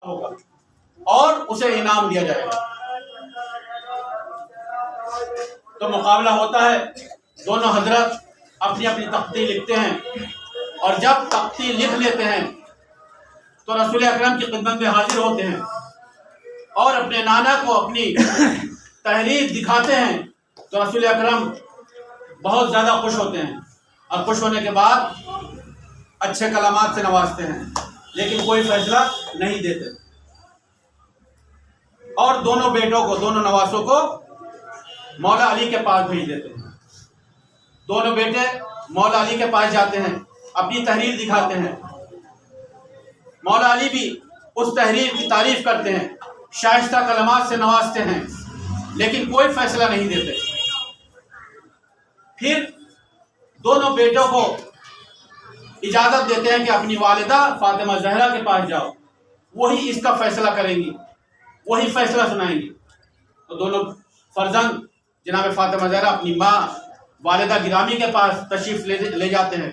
ہوگا اور اسے انعام دیا جائے گا۔ تو مقابلہ ہوتا ہے، دونوں حضرت اپنی اپنی تختی لکھتے ہیں، اور جب تختی لکھ لیتے ہیں تو رسول اکرم کی خدمت میں حاضر ہوتے ہیں اور اپنے نانا کو اپنی تحریر دکھاتے ہیں تو رسول اکرم بہت زیادہ خوش ہوتے ہیں، اور خوش ہونے کے بعد اچھے کلمات سے نوازتے ہیں، لیکن کوئی فیصلہ نہیں دیتے، اور دونوں بیٹوں کو، دونوں نواسوں کو مولا علی کے پاس بھیج دیتے ہیں۔ دونوں بیٹے مولا علی کے پاس جاتے ہیں، اپنی تحریر دکھاتے ہیں، مولا علی بھی اس تحریر کی تعریف کرتے ہیں، شائستہ کلمات سے نوازتے ہیں، لیکن کوئی فیصلہ نہیں دیتے۔ پھر دونوں بیٹوں کو اجازت دیتے ہیں کہ اپنی والدہ فاطمہ زہرا کے پاس جاؤ، وہی اس کا فیصلہ کریں گی، وہی فیصلہ سنائیں گی۔ تو دونوں فرزند جناب فاطمہ زہرا اپنی ماں والدہ گرامی کے پاس تشریف لے جاتے ہیں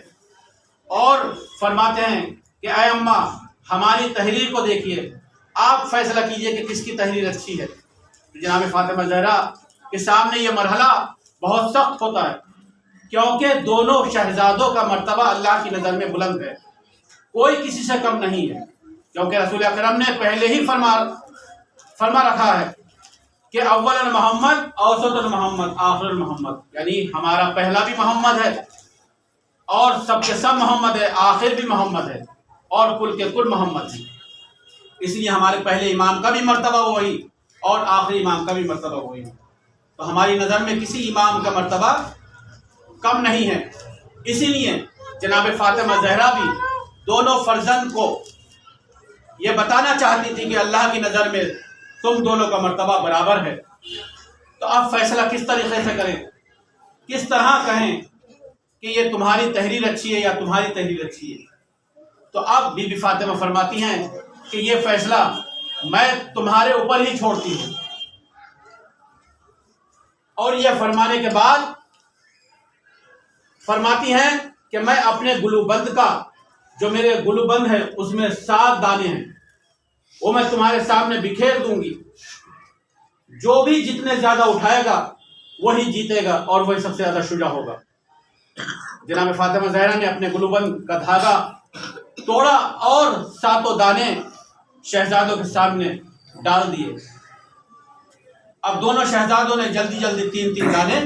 اور فرماتے ہیں کہ اے اماں، ہماری تحریر کو دیکھیے، آپ فیصلہ کیجئے کہ کس کی تحریر اچھی ہے۔ جناب فاطمہ زہرا کے سامنے یہ مرحلہ بہت سخت ہوتا ہے، کیونکہ دونوں شہزادوں کا مرتبہ اللہ کی نظر میں بلند ہے، کوئی کسی سے کم نہیں ہے، کیونکہ رسول اکرم نے پہلے ہی فرما رکھا ہے کہ اول محمد، اوسط محمد، آخر محمد، یعنی ہمارا پہلا بھی محمد ہے اور سب کے سب محمد ہے، آخر بھی محمد ہے اور کل کے کل محمد ہے۔ اس لیے ہمارے پہلے امام کا بھی مرتبہ وہی اور آخری امام کا بھی مرتبہ وہی ہے، تو ہماری نظر میں کسی امام کا مرتبہ کم نہیں ہے۔ اسی لیے جناب فاطمہ زہرا بھی دونوں فرزند کو یہ بتانا چاہتی تھی کہ اللہ کی نظر میں تم دونوں کا مرتبہ برابر ہے، تو اب فیصلہ کس طریقے سے کریں، کس طرح کہیں کہ یہ تمہاری تحریر اچھی ہے یا تمہاری تحریر اچھی ہے۔ تو اب بی بی فاطمہ فرماتی ہیں کہ یہ فیصلہ میں تمہارے اوپر ہی چھوڑتی ہوں، اور یہ فرمانے کے بعد فرماتی ہیں کہ میں اپنے گلوبند کا، جو میرے گلوبند ہے اس میں 7 دانے ہیں، وہ میں تمہارے سامنے بکھیر دوں گی، جو بھی جتنے زیادہ اٹھائے گا وہی جیتے گا اور وہی سب سے زیادہ شجاع ہوگا۔ جناب فاطمہ زہرا نے اپنے گلوبند کا دھاگا توڑا اور 7 دانے شہزادوں کے سامنے ڈال دیے۔ اب دونوں شہزادوں نے جلدی جلدی 3 دانے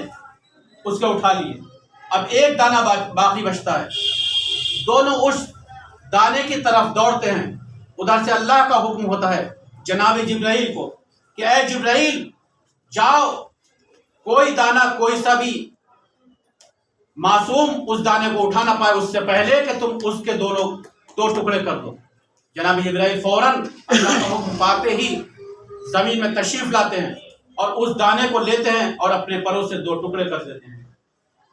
اس کے اٹھا لیے، اب ایک دانہ باقی بچتا ہے، دونوں اس دانے کی طرف دوڑتے ہیں، ادھر سے اللہ کا حکم ہوتا ہے جناب جبرائیل کو کہ اے جبرائیل جاؤ، کوئی دانہ کوئی سا بھی معصوم اس دانے کو اٹھا نہ پائے اس سے پہلے کہ تم اس کے 2 ٹکڑے کر دو۔ جناب جبرائیل فوراً اللہ کا حکم پاتے ہی زمین میں تشریف لاتے ہیں اور اس دانے کو لیتے ہیں اور اپنے پروں سے 2 ٹکڑے کر دیتے ہیں،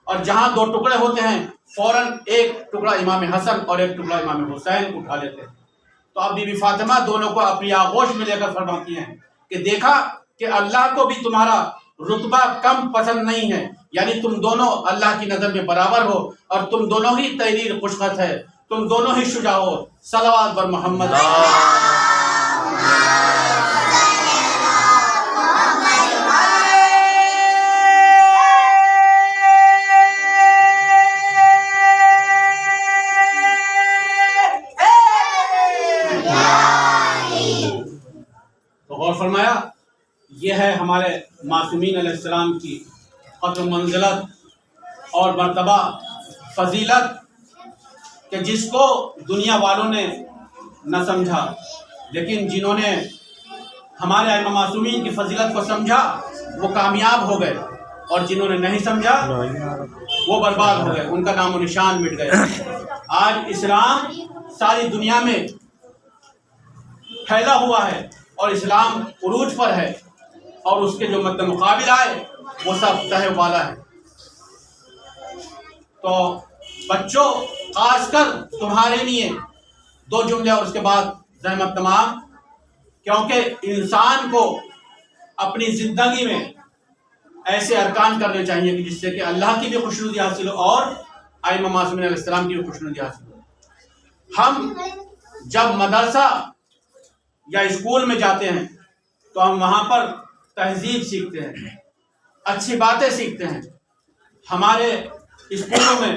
اور جہاں 2 ٹکڑے ہوتے ہیں فوراً ایک ٹکڑا امام حسن اور ایک ٹکڑا امام حسین کو اٹھا لیتے ہیں۔ تو اب بی بی فاطمہ دونوں کو اپنی آغوش میں لے کر فرماتی ہیں کہ دیکھا کہ اللہ کو بھی تمہارا رتبہ کم پسند نہیں ہے، یعنی تم دونوں اللہ کی نظر میں برابر ہو، اور تم دونوں ہی تحریر خوشخط ہے، تم دونوں ہی شجاع ہو۔ صلوات بر محمد۔ غور فرمایا، یہ ہے ہمارے معصومین علیہ السلام کی قدر منزلت اور مرتبہ، فضیلت، کہ جس کو دنیا والوں نے نہ سمجھا، لیکن جنہوں نے ہمارے ائمہ معصومین کی فضیلت کو سمجھا وہ کامیاب ہو گئے، اور جنہوں نے نہیں سمجھا وہ برباد ہو گئے، ان کا نام و نشان مٹ گئے۔ آج اسلام ساری دنیا میں پھیلا ہوا ہے اور اسلام عروج پر ہے، اور اس کے جو مد مقابل آئے وہ سب تہہ والا ہے۔ تو بچوں، خاص کر تمہارے لیے 2 جملے اور اس کے بعد زحمت تمام، کیونکہ انسان کو اپنی زندگی میں ایسے ارکان کرنے چاہیے کہ جس سے کہ اللہ کی بھی خوشنودی حاصل ہو اور ائمہ معصومین علیہ السلام کی بھی خوشنودی حاصل ہو۔ ہم جب مدرسہ یا اسکول میں جاتے ہیں تو ہم وہاں پر تہذیب سیکھتے ہیں، اچھی باتیں سیکھتے ہیں. ہمارے اسکولوں میں